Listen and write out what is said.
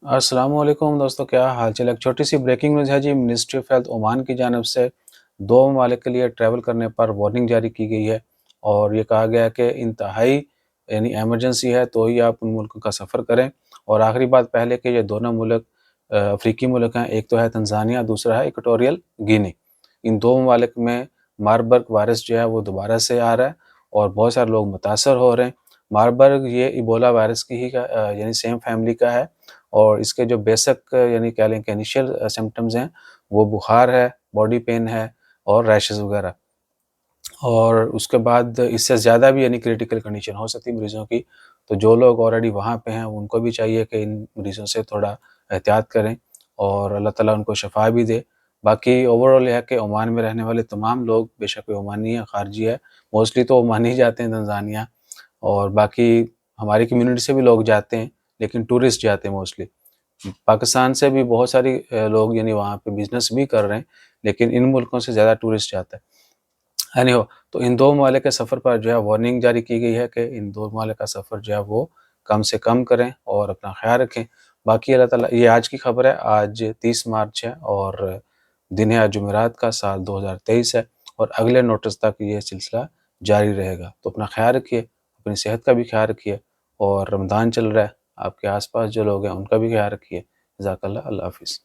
السلام علیکم دوستوں، کیا حال چال ہے؟ ایک چھوٹی سی بریکنگ نیوز ہے جی۔ منسٹری آف ہیلتھ عمان کی جانب سے 2 ممالک کے لیے ٹریول کرنے پر وارننگ جاری کی گئی ہے، اور یہ کہا گیا ہے کہ انتہائی یعنی ایمرجنسی ہے تو ہی آپ ان ملکوں کا سفر کریں۔ اور آخری بات پہلے کہ یہ دونوں ملک افریقی ملک ہیں، ایک تو ہے تنزانیہ، دوسرا ہے ایکوٹوریل گینی۔ ان 2 ممالک میں ماربرگ وائرس جو ہے وہ دوبارہ سے آ رہا ہے اور بہت سارے لوگ متاثر ہو رہے ہیں۔ ماربرگ یہ ایبولا وائرس کی ہی یعنی سیم فیملی کا ہے، اور اس کے جو بیسک یعنی کہہ لیں کہ انیشیل سمپٹمز ہیں وہ بخار ہے، باڈی پین ہے اور ریشز وغیرہ، اور اس کے بعد اس سے زیادہ بھی یعنی کریٹیکل کنڈیشن ہو سکتی مریضوں کی۔ تو جو لوگ آلریڈی وہاں پہ ہیں ان کو بھی چاہیے کہ ان مریضوں سے تھوڑا احتیاط کریں، اور اللہ تعالیٰ ان کو شفا بھی دے۔ باقی اوورآل یہ ہے کہ عمان میں رہنے والے تمام لوگ، بے شک کوئی عمانی ہے خارجی ہے، موسٹلی تو عمانی جاتے ہیں تنزانیہ، اور باقی ہماری کمیونٹی سے بھی لوگ جاتے ہیں، لیکن ٹورسٹ جاتے ہیں موسٹلی۔ پاکستان سے بھی بہت ساری لوگ یعنی وہاں پہ بزنس بھی کر رہے ہیں، لیکن ان ملکوں سے زیادہ ٹورسٹ جاتا ہے۔ اینی ہو، تو ان 2 ممالک کے سفر پر جو ہے وارننگ جاری کی گئی ہے کہ ان 2 ممالک کا سفر جو ہے وہ کم سے کم کریں اور اپنا خیال رکھیں۔ باقی اللہ تعالیٰ، یہ آج کی خبر ہے، آج 30 مارچ ہے اور دن ہے جمعرات کا، سال 2023 ہے، اور اگلے نوٹس تک یہ سلسلہ جاری رہے گا۔ تو اپنا خیال رکھیے، اپنی صحت کا بھی خیال رکھیے، اور رمضان چل رہا ہے، آپ کے آس پاس جو لوگ ہیں ان کا بھی خیال رکھیے۔ جزاک اللہ، اللہ حافظ۔